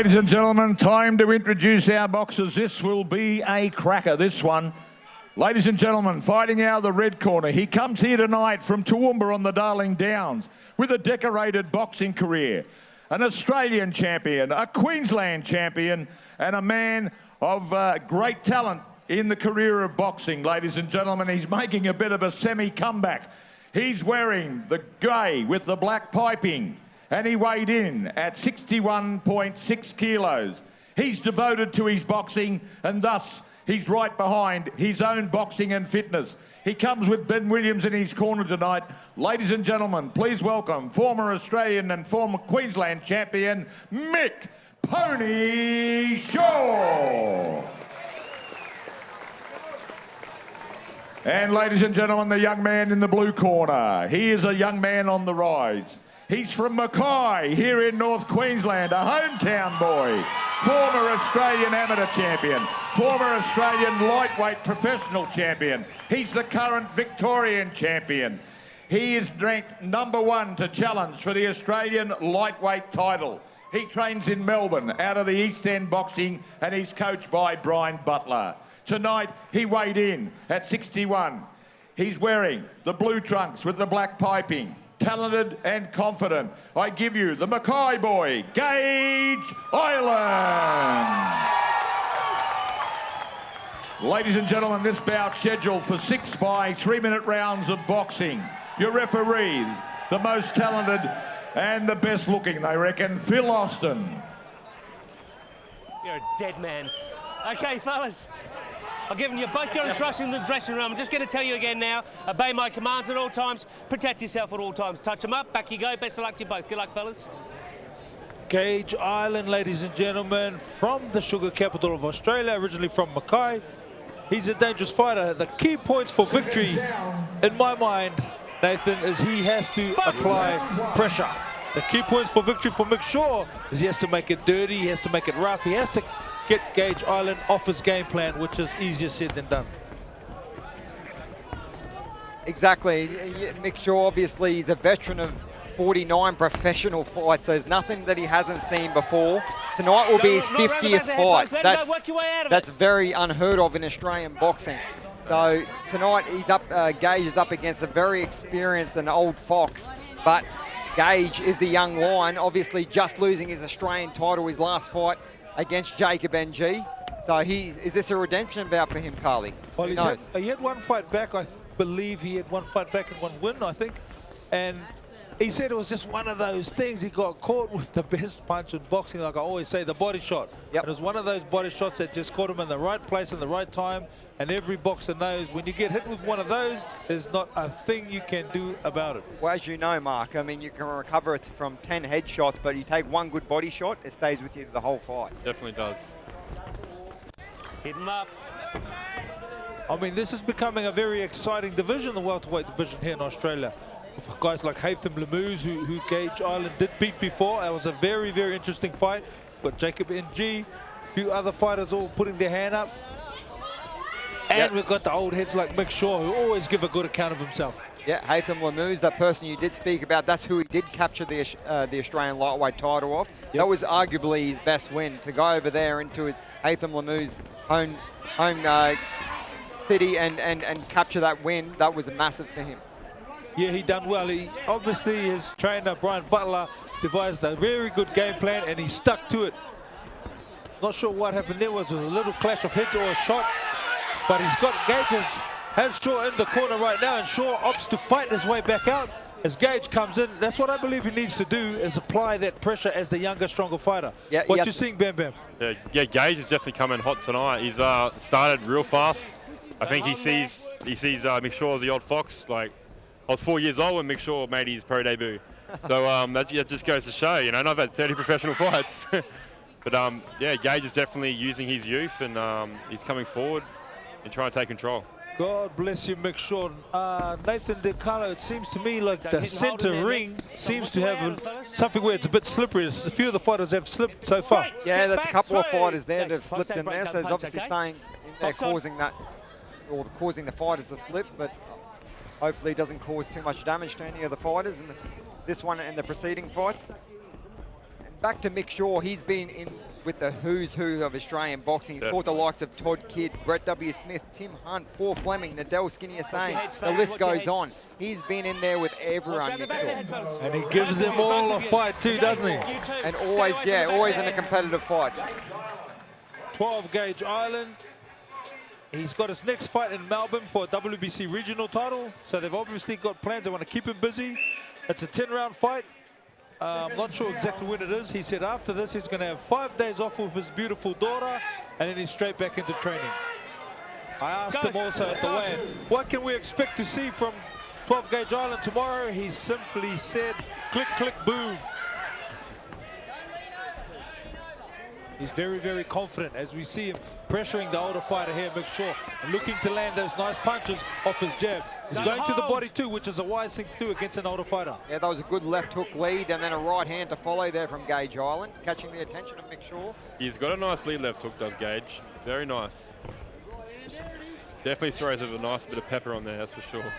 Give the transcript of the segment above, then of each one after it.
ladies and gentlemen, time to introduce our boxers. This will be a cracker, this one. Ladies and gentlemen, fighting out of the red corner, he comes here tonight from Toowoomba on the Darling Downs with a decorated boxing career, an Australian champion, a Queensland champion, and a man of great talent in the career of boxing. Ladies and gentlemen, he's making a bit of a semi-comeback. He's wearing the grey with the black piping, and he weighed in at 61.6 kilos. He's devoted to his boxing, and thus he's right behind his own boxing and fitness. He comes with Ben Williams in his corner tonight. Ladies and gentlemen, please welcome former Australian and former Queensland champion, Mick Pony Shaw. And ladies and gentlemen, the young man in the blue corner. He is a young man on the rise. He's from Mackay, here in North Queensland, a hometown boy. Former Australian amateur champion, former Australian lightweight professional champion. He's the current Victorian champion. He is ranked #1 to challenge for the Australian lightweight title. He trains in Melbourne out of the East End Boxing, and he's coached by Brian Butler. Tonight, he weighed in at 61. He's wearing the blue trunks with the black piping. Talented and confident. I give you the Mackay boy, Gaige Island. Ladies and gentlemen, this bout scheduled for 6 by 3-minute rounds of boxing. Your referee, the most talented and the best looking, they reckon, Phil Austin. You're a dead man. Okay, fellas. I've given you both your instructions in the dressing room. I'm just going to tell you again now, obey my commands at all times, protect yourself at all times. Touch them up, back you go. Best of luck to you both. Good luck, fellas. Gaige Island, ladies and gentlemen, from the sugar capital of Australia, originally from Mackay. He's a dangerous fighter. The key points for victory, in my mind, Nathan, is he has to apply pressure. The key points for victory for Mick Shaw is he has to make it dirty, he has to make it rough, he has to get Gaige Island off his game plan, which is easier said than done. Exactly. Mick Shaw, obviously, he's a veteran of 49 professional fights, so there's nothing that he hasn't seen before. Tonight will be his 50th fight. That's very unheard of in Australian boxing. So tonight he's up. Gaige is up against a very experienced and old fox, but Gaige is the young lion, obviously just losing his Australian title, his last fight against Jacob NG. So is this a redemption bout for him, Carly? Well, he had one fight back. I believe he had one fight back and one win, I think. And he said it was just one of those things. He got caught with the best punch in boxing, like I always say, the body shot. Yep. It was one of those body shots that just caught him in the right place in the right time. And every boxer knows when you get hit with one of those, there's not a thing you can do about it. Well, as you know, Mark, I mean, you can recover it from 10 headshots, but you take one good body shot, it stays with you the whole fight. Definitely does. Hit him up. I mean, this is becoming a very exciting division, the welterweight division here in Australia. With guys like Haitham Lemuse, who Gaige Island did beat before. It was a very, very interesting fight. But Jacob NG, a few other fighters all putting their hand up. And we've got the old heads like Mick Shaw, who always give a good account of himself. Yeah, Haitham Lemuse, that person you did speak about, that's who he did capture the Australian lightweight title off. Yep. That was arguably his best win, to go over there into his Haitham Lemuse home city and capture that win. That was massive for him. Yeah, he done well. He obviously, his trainer Brian Butler devised a very good game plan, and he stuck to it. Not sure what happened there. Was a little clash of heads or a shot, but he's got Gaige's has Shaw in the corner right now, and Shaw opts to fight his way back out as Gaige comes in. That's what I believe he needs to do, is apply that pressure as the younger, stronger fighter. Yeah, what you seeing, Bam Bam? Yeah, Gaige is definitely coming hot tonight. He's started real fast. I think he sees Mick Shaw as the old fox. Like, I was 4 years old when Mick Shaw made his pro debut. So that just goes to show, and I've had 30 professional fights. But yeah, Gaige is definitely using his youth, and he's coming forward and trying to take control. God bless you, Mick Shaw. Nathan DeCarlo, it seems to me like the center ring seems to have something where it's a bit slippery. A few of the fighters have slipped so far. Yeah, there's a couple of fighters there that have slipped in there, so there's obviously saying they're causing that, or causing the fighters to slip, but hopefully it doesn't cause too much damage to any of the fighters in this one and the preceding fights. And back to Mick Shaw, he's been in with the who's who of Australian boxing. He's fought the likes of Todd Kidd, Brett W. Smith, Tim Hunt, Paul Fleming, Nadal Skinnier-Sane. The list goes on. He's been in there with everyone, Mick Shaw. And he gives them all a fight too, doesn't he? And always, yeah, always in a competitive fight. 12 Gaige Island. He's got his next fight in Melbourne for a WBC regional title. So they've obviously got plans. They want to keep him busy. It's a 10-round fight. I'm not sure exactly when it is. He said after this he's going to have 5 days off with his beautiful daughter, and then he's straight back into training. I asked him also at the weigh-in, what can we expect to see from 12 Gaige Island tomorrow? He simply said, click, click, boom. He's very, very confident as we see him pressuring the older fighter here, Mick Shaw, and looking to land those nice punches off his jab. He's going to the body too, which is a wise thing to do against an older fighter. Yeah, that was a good left hook lead and then a right hand to follow there from Gaige Island, catching the attention of Mick Shaw. He's got a nice lead left hook, does Gaige. Very nice. Definitely throws with a nice bit of pepper on there, that's for sure.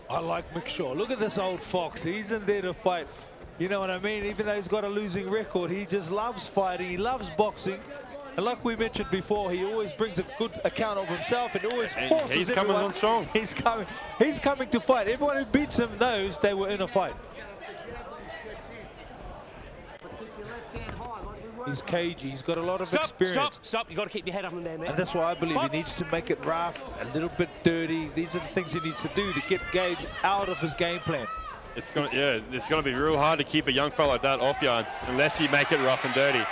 I like Mick Shaw. Look at this old fox. He's in there to fight. You know what I mean? Even though he's got a losing record, he just loves fighting. He loves boxing. And like we mentioned before, he always brings a good account of himself and always forces he's coming on strong. He's coming to fight. Everyone who beats him knows they were in a fight. He's cagey. He's got a lot of experience. Stop. You've got to keep your head up and down there. And that's why I believe he needs to make it rough, a little bit dirty. These are the things he needs to do to get Gaige out of his game plan. It's gonna be real hard to keep a young fella like that off you unless you make it rough and dirty.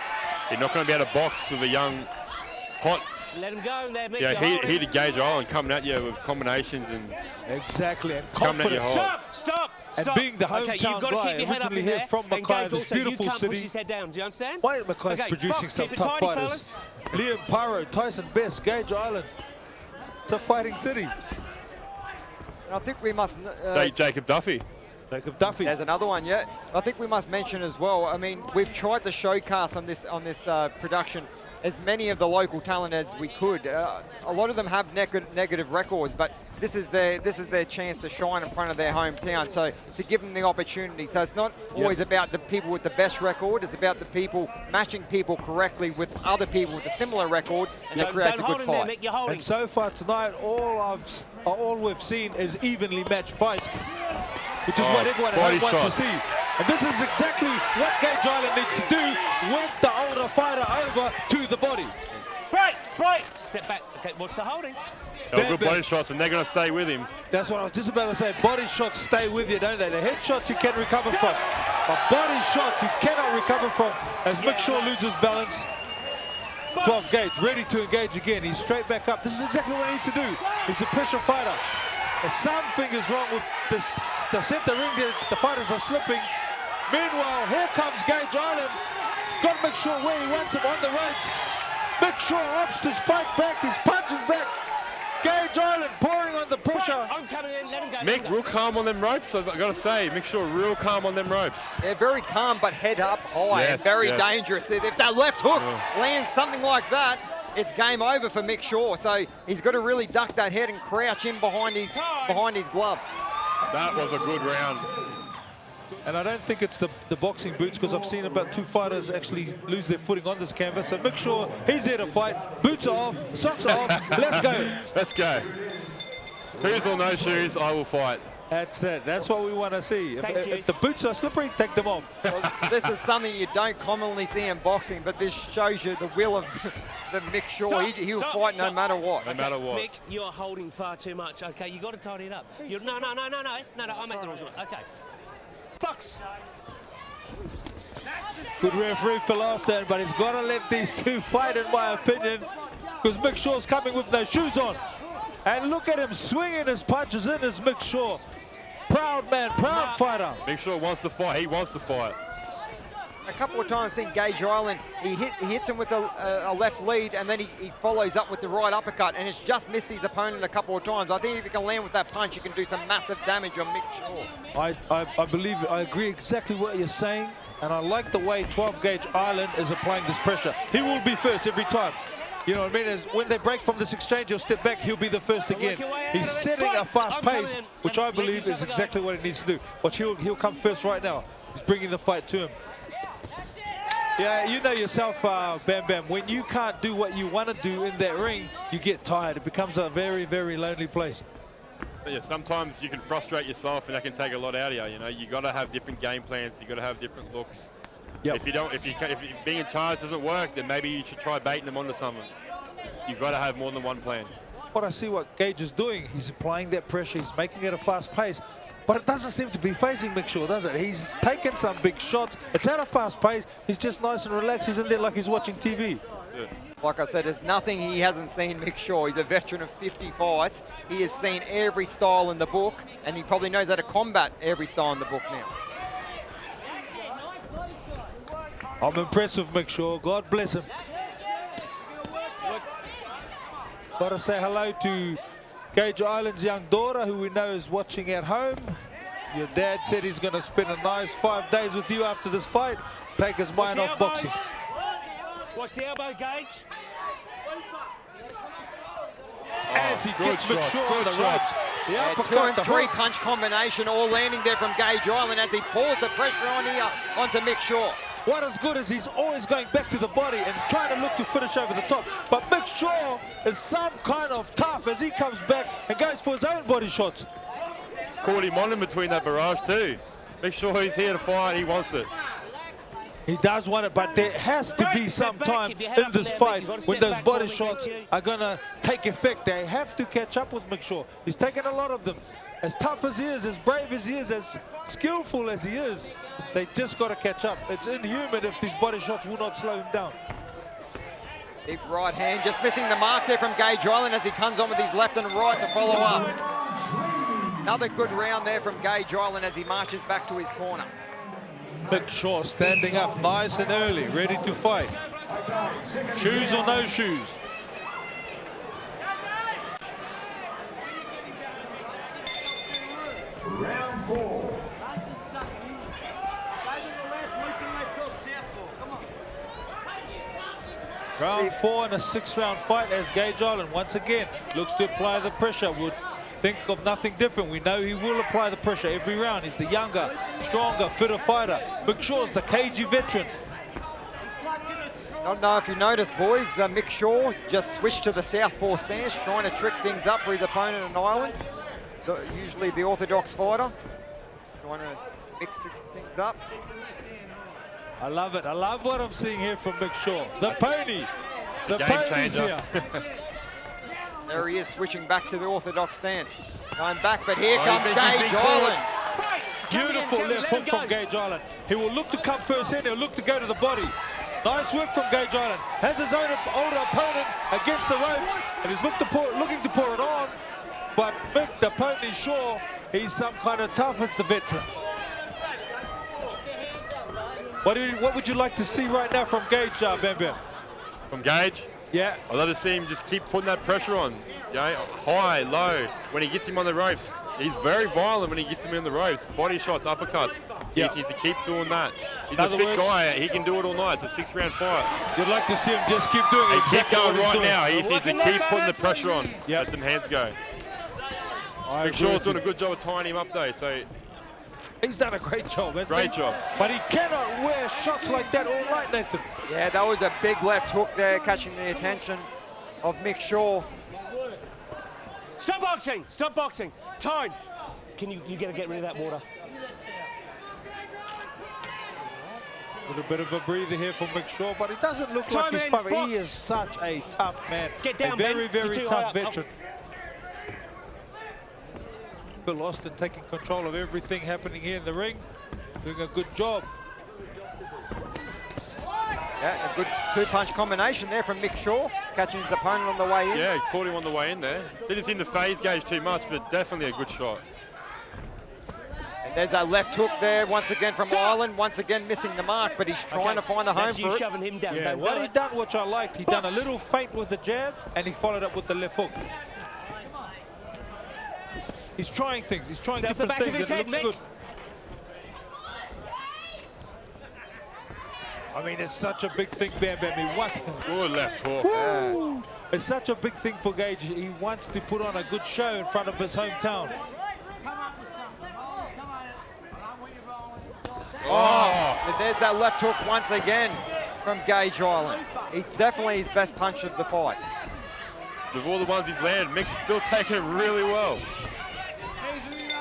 You're not going to be able to box with a young, hot, let him go there, Mick. heated Gaige Island coming at you with combinations and exactly, and coming at you hard. Stop. And being the hometown guy, originally here from Mackay, this beautiful city. Push his head down. Do you understand? Why Mackay's producing some tough fighters? Liam Paro, Tyson Best, Gaige Island. It's a fighting city. And I think we must... Jacob Duffy. Jacob Duffy. There's another one, yeah. I think we must mention as well, I mean, we've tried to showcase on this production as many of the local talent as we could. A lot of them have negative records, but this is their chance to shine in front of their hometown. So to give them the opportunity. So it's not always about the people with the best record. It's about the people matching people correctly with other people with a similar record, and it creates a good fight. And so far tonight, all we've seen is evenly matched fights, which is what everyone wants to see. And this is exactly what Gaige Island needs to do, whip the older fighter over to the body. Right. Step back. Okay, what's the holding? Good body shots, and they're going to stay with him. That's what I was just about to say. Body shots stay with you, don't they? The head shots you can recover from, but body shots you cannot recover from. As Mick Shaw loses balance, 12 Gaige ready to engage again. He's straight back up. This is exactly what he needs to do. He's a pressure fighter. There's something is wrong with the center ring. The fighters are slipping. Meanwhile, here comes Gaige Island. He's got to make sure where he wants him on the ropes. Mick Shaw opts to fight back. He's punching back. Gaige Island pouring on the pressure. I'm coming in. Let him go. Mick real calm on them ropes. I've got to say, Mick Shaw real calm on them ropes. They're very calm, but head up high and very dangerous. If that left hook lands something like that, it's game over for Mick Shaw. So he's got to really duck that head and crouch in behind his gloves. That was a good round. And I don't think it's the boxing boots, because I've seen about 2 fighters actually lose their footing on this canvas. So Mick Shaw, he's here to fight. Boots are off, socks are off. Let's go. Let's go. Shoes or no shoes, I will fight. That's it. That's what we want to see. If the boots are slippery, take them off. Well, this is something you don't commonly see in boxing, but this shows you the will of the Mick Shaw. He'll fight no matter what. No matter what. Mick, you're holding far too much. Okay, you got to tidy it up. No. I make the rules. Okay. Box. Good referee for last stand, but he's got to let these two fight, in my opinion, because Mick Shaw's coming with no shoes on. And look at him swinging his punches in as Mick Shaw. Proud man, proud fighter. Mick Shaw wants to fight. He wants to fight. A couple of times in Gaige Island, he hits him with a left lead, and then he follows up with the right uppercut, and it's just missed his opponent a couple of times. I think if you can land with that punch, you can do some massive damage on Mick Shaw. I believe, I agree exactly what you're saying, and I like the way 12 Gaige Island is applying this pressure. He will be first every time. You know what I mean? As when they break from this exchange, he'll step back, he'll be the first again. He's setting a fast pace, which I believe is exactly what he needs to do. Watch, he'll come first right now. He's bringing the fight to him. Yeah, you know yourself, Bam Bam, when you can't do what you want to do in that ring, you get tired. It becomes a very, very lonely place. But yeah, sometimes you can frustrate yourself and that can take a lot out of you. You know, you got to have different game plans. You got to have different looks. Yep. If being in charge doesn't work, then maybe you should try baiting them onto something. You've got to have more than one plan. What I see what Gaige is doing, he's applying that pressure, he's making it a fast pace, but it doesn't seem to be phasing Mick Shaw, does it? He's taken some big shots. It's at a fast pace. He's just nice and relaxed. He's in there like he's watching TV. Yeah. Like I said, there's nothing he hasn't seen, Mick Shaw. He's a veteran of 50 fights. He has seen every style in the book, and he probably knows how to combat every style in the book now. I'm impressed with Mick Shaw. God bless him. Got to say hello to Gaige Island's young daughter, who we know is watching at home. Your dad said he's going to spend a nice 5 days with you after this fight. Take his mind off boxing. Watch the elbow, Gaige. As he gets Mick Shaw on the ropes. The Yeah, uppercut, 2 and the 3 hooks. punch combination, all landing there from Gaige Island as he pours the pressure on here onto Mick Shaw. What is good is he's always going back to the body and trying to look to finish over the top. But Mick Shaw is some kind of tough as he comes back and goes for his own body shots. Caught him on in between that barrage too. Make sure he's here to fight. He wants it. He does want it, but there has to be some time in this fight when those body shots are going to take effect. They have to catch up with Mick Shaw. He's taken a lot of them. As tough as he is, as brave as he is, as skillful as he is, they just got to catch up. It's inhuman if these body shots will not slow him down. Deep right hand, just missing the mark there from Gaige Island as he comes on with his left and right to follow up. Another good round there from Gaige Island as he marches back to his corner. Mick Shaw standing up nice and early, ready to fight. Shoes or no shoes? Round 4. Round 4 in a 6-round fight as Gaige Island once again looks to apply the pressure. Would think of nothing different. We know he will apply the pressure every round. He's the younger, stronger, fitter fighter. Mick Shaw's the cagey veteran. I don't know if you noticed, boys, Mick Shaw just switched to the southpaw stance, trying to trick things up for his opponent in Ireland. Usually the orthodox fighter, trying to mix things up. I love it. I love what I'm seeing here from Mick Shaw. The pony. The game pony's changer. here. There he is, switching back to the orthodox stance. Going back, but here comes he's Gaige been caught. Island. Beautiful left hook from Gaige Island. He will look to come first in. He'll look to go to the body. Nice work from Gaige Island. Has his own older opponent against the ropes, and he's looking to pour it on. But Mick, the pony Shaw, he's some kind of tough as the veteran. What would you like to see right now from Gaige, Bam Bam? From Gaige, Yeah. I'd love to see him just keep putting that pressure on. You know, high, low. When he gets him on the ropes, he's very violent when he gets him in the ropes. Body shots, uppercuts. He Yeah. needs to keep doing that. He's In a other fit words- guy. He can do it all night. It's a 6-round fight. You'd like to see him just keep doing And exactly keep going what he's right doing. now. He needs to keep putting the pressure on. Yep. Let them hands go. I Mick agree Shaw's with doing a you. good job of tying him up though. So He's done a great job, hasn't great he? job. But he cannot wear shots like that all night, Nathan. Yeah, that was a big left hook there, catching the attention of Mick Shaw. Stop boxing! Stop boxing! Time! Can you gotta get rid of that water. A little bit of a breather here from Mick Shaw, but he doesn't look like Time he's in, pumping. box. He is such a tough man. Get down, a very, Ben. very You're too high tough up. veteran. Bill Austin taking control of everything happening here in the ring, doing a good job. Yeah, a good 2-punch combination there from Mick Shaw, catching his opponent on the way in. Yeah, he caught him on the way in there. Didn't seem to phase Gaige too much, but definitely a good shot. And there's a left hook there once again from Ireland, once again missing the mark, but he's trying to find a home That's you for it. shoving him down. Yeah, Don't what do he it. done, which I liked, he done a little feint with the jab, and he followed up with the left hook. He's trying things. He's trying Step the different back of things, his and head, it looks Mick. good. I mean, it's such a big thing, Bam Bam. He wants, Good left hook. Woo! It's such a big thing for Gaige. He wants to put on a good show in front of his hometown. Oh, and there's that left hook once again. from Gaige Island. He's definitely his best punch of the fight. With all the ones he's landed, Mick's still taking it really well.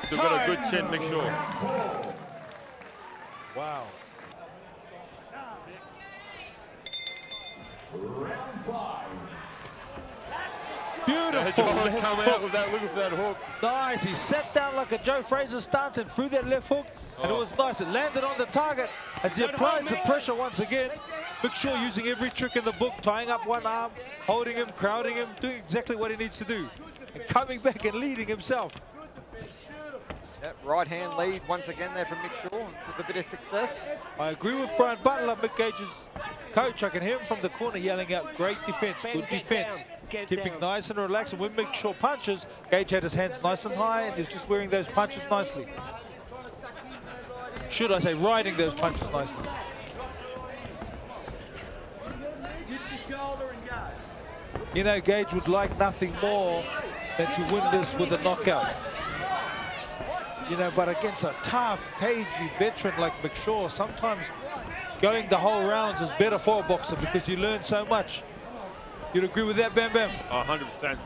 Still got a good chin, Mick Shaw. Wow. Round 5. Beautiful. Come out with that, look at that hook. Nice. He sat down like a Joe Frazier stance and threw that left hook, and it was nice. It landed on the target as he applies the pressure once again. Mick Shaw using every trick in the book, tying up one arm, holding him, crowding him, doing exactly what he needs to do, and coming back and leading himself. That right hand lead once again there from Mick Shaw with a bit of success. I agree with Brian Butler, Mick Gaige's coach. I can hear him from the corner yelling out, great defense, good defense. Keeping nice and relaxed, and when Mick Shaw punches, Gaige had his hands nice and high and he's just wearing those punches nicely. Should I say riding those punches nicely. You know, Gaige would like nothing more than to win this with a knockout. You know, but against a tough, cagey veteran like Mick Shaw, sometimes going the whole rounds is better for a boxer because you learn so much. You'd agree with that, Bam Bam? 100%.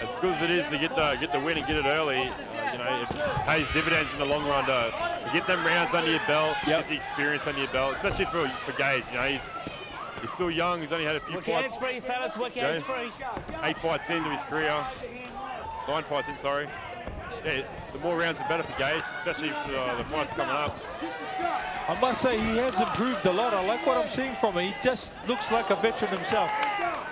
As good as it is to get the win and get it early, you know, it pays dividends in the long run to get them rounds under your belt, get the experience under your belt, especially for Gaige. You know, he's still young. He's only had a few Work your fights. hands free, fellas. Work your hands free. 8 fights into his career. 9 fights in, sorry. Yeah, the more rounds the better for Gaige, especially for the fights coming up. I must say he has improved a lot. I like what I'm seeing from him. He just looks like a veteran himself.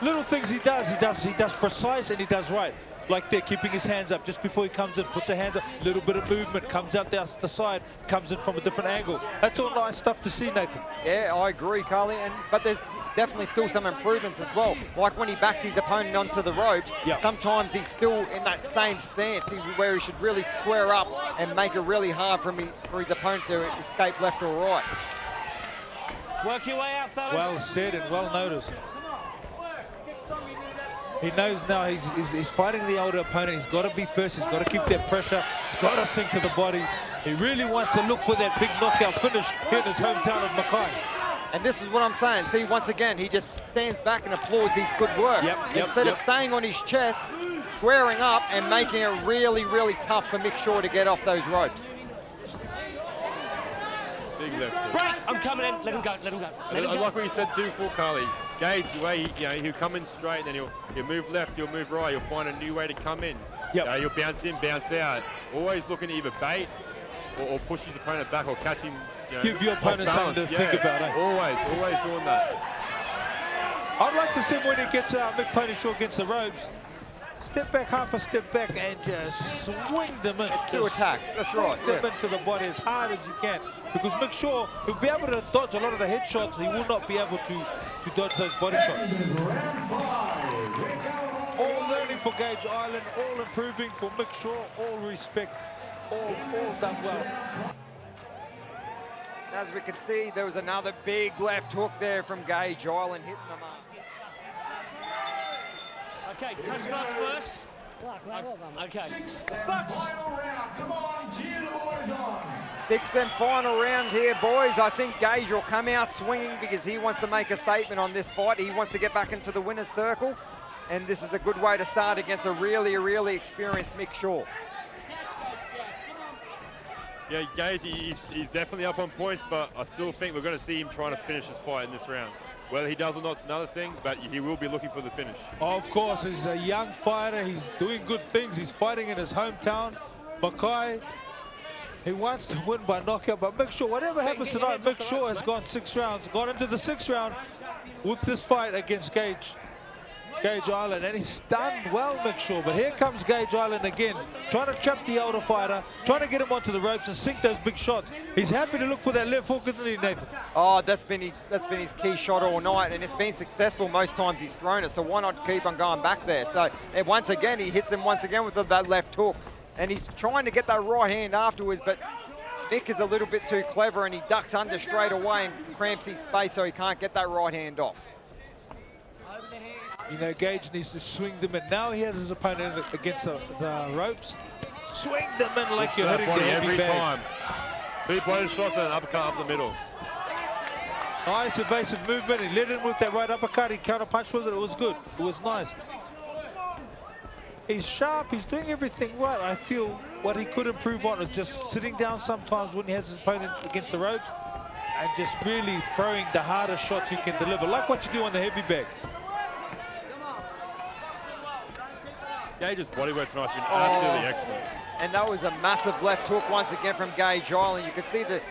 Little things he does precise and he does right. Like they're keeping his hands up just before he comes in, puts his hands up, little bit of movement, comes out the side, comes in from a different angle. That's all nice stuff to see, Nathan. Yeah, I agree, Carly, but there's definitely still some improvements as well. Like when he backs his opponent onto the ropes, sometimes he's still in that same stance where he should really square up and make it really hard for his opponent to escape left or right. Work your way out, fellas. Well said and well noticed. He knows now he's fighting the older opponent. He's got to be first. He's got to keep that pressure. He's got to sink to the body. He really wants to look for that big knockout finish here in his hometown of Mackay. And this is what I'm saying. See, once again, he just stands back and applauds his good work. Instead of staying on his chest, squaring up and making it really, really tough for Mick Shaw to get off those ropes. Big left hook. Break! I'm coming in. Let him go. Let him go. Let him I go. like what you said too, before Carly. Gaige, the way he'll come in straight, and then he'll move left, he'll move right, he'll find a new way to come in. He'll bounce in, bounce out. Always looking to either bait or push his opponent back or catch him. Give your opponent something to think about. Always doing that. I'd like to see him when he gets Mick Pony Shaw against the ropes. Step back, half a step back, and just swing them in. Two attacks, that's right. Swing them into the body as hard as you can. Because Mick Shaw will be able to dodge a lot of the head shots. He will not be able to dodge those body shots. All learning for Gaige Island, all improving for Mick Shaw, all respect, all done well. As we can see, there was another big left hook there from Gaige Island hitting the mark. Okay, touch class first. Okay. Bucks! Come on, cheer the boys on. Sixth and final round here, boys. I think Gaige will come out swinging because he wants to make a statement on this fight. He wants to get back into the winner's circle, and this is a good way to start against a really experienced Mick Shaw. Yeah, Gaige, he's definitely up on points, but I still think we're going to see him trying to finish this fight in this round. Whether he does or not is another thing, but he will be looking for the finish. Of course, he's a young fighter. He's doing good things. He's fighting in his hometown, Mackay. He wants to win by knockout, but Mick Shaw, whatever happens tonight, Mick Shaw has gone 6 rounds, got into the 6th round with this fight against Gaige Island, and he's done well, Mick Shaw. But here comes Gaige Island again, trying to trap the older fighter, trying to get him onto the ropes and sink those big shots. He's happy to look for that left hook, isn't he, Nathan? Oh, that's been his key shot all night, and it's been successful most times he's thrown it, so why not keep on going back there? So, and once again, he hits him once again with that left hook, and he's trying to get that right hand afterwards, but Mick is a little bit too clever, and he ducks under straight away and cramps his space so he can't get that right hand off. You know, Gaige needs to swing them in. Now he has his opponent against the ropes. Swing them in like you're hitting the every bag. time. 3 body shots and an uppercut up the middle. Nice evasive movement. He led in with that right uppercut. He counter-punched with it. It was good. It was nice. He's sharp. He's doing everything right. I feel what he could improve on is just sitting down sometimes when he has his opponent against the ropes and just really throwing the hardest shots you can deliver, like what you do on the heavy bag. Gaige's bodywork tonight's been absolutely excellent. And that was a massive left hook once again from Gaige Island. You could see that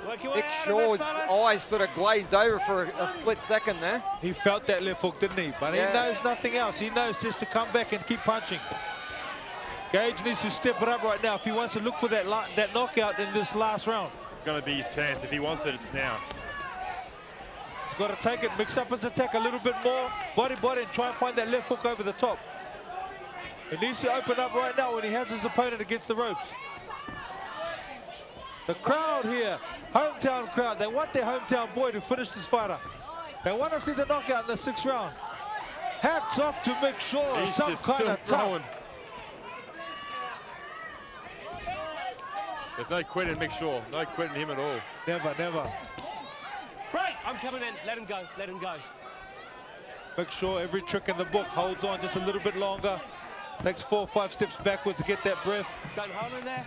Mick Shaw's eyes sort of glazed over for a split second there. He felt that left hook, didn't he? But he knows nothing else. He knows just to come back and keep punching. Gaige needs to step it up right now if he wants to look for that knockout in this last round. It's going to be his chance. If he wants it, it's now. He's got to take it, mix up his attack a little bit more, body, and try and find that left hook over the top. He needs to open up right now when he has his opponent against the ropes. The crowd here, hometown crowd, they want their hometown boy to finish this fighter. They want to see the knockout in the 6th round. Hats off to Mick Shaw, He's some just kind still of tough. throwing. There's no quit in Mick Shaw. No quit in him at all. Never, never. Break! I'm coming in. Let him go. Let him go. Mick Shaw, every trick in the book, holds on just a little bit longer. Takes 4 or 5 steps backwards to get that breath. Don't hold him there.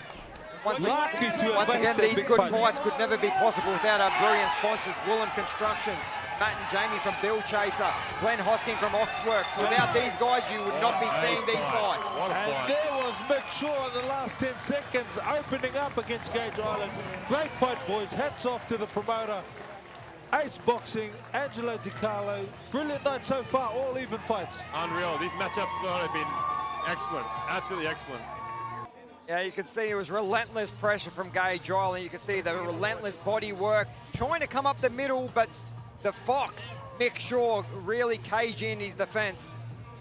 Once Lucky again, these good fights could never be possible without our brilliant sponsors, Woolen Constructions, Matt and Jamie from Bill Chaser, Glenn Hosking from Oxworks. Without these guys, you would not be seeing these fights. What a And fight. there was Mick Shaw in the last 10 seconds, opening up against Gaige Island. Great fight, boys. Hats off to the promoter. Ace Boxing, Angelo DiCarlo. Brilliant night so far, all even fights. Unreal. These matchups tonight have been excellent. Absolutely excellent. Yeah, you can see it was relentless pressure from Gaige Island. You can see the relentless body work, trying to come up the middle, but the Fox, Mick Shaw, really caged in his defense.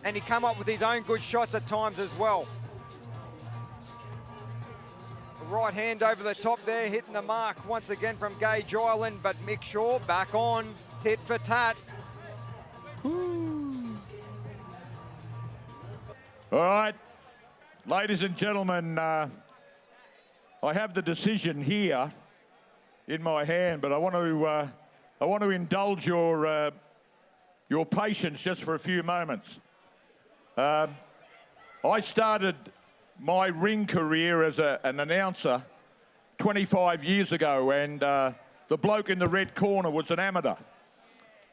And he come up with his own good shots at times as well. Right hand over the top there, hitting the mark once again from Gaige Island, but Mick Shaw back on, tit for tat. All right, ladies and gentlemen, I have the decision here in my hand, but I want to indulge your patience just for a few moments. I started my ring career as an announcer 25 years ago, and the bloke in the red corner was an amateur.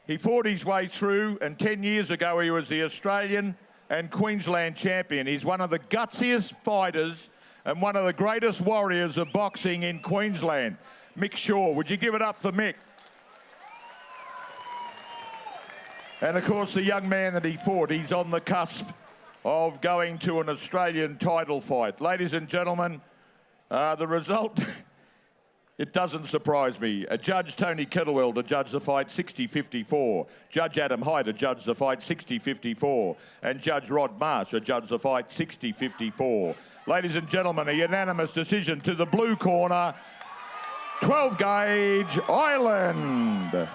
He fought his way through, and 10 years ago he was the Australian and Queensland champion. He's one of the gutsiest fighters and one of the greatest warriors of boxing in Queensland. Mick Shaw, would you give it up for Mick? And of course the young man that he fought, he's on the cusp of going to an Australian title fight. Ladies and gentlemen, the result, it doesn't surprise me. Judge Tony Kettlewell to judge the fight 60-54. Judge Adam Hyde to judge the fight 60-54. And Judge Rod Marsh to judge the fight 60-54. Ladies and gentlemen, a unanimous decision to the blue corner, 12 Gaige Island.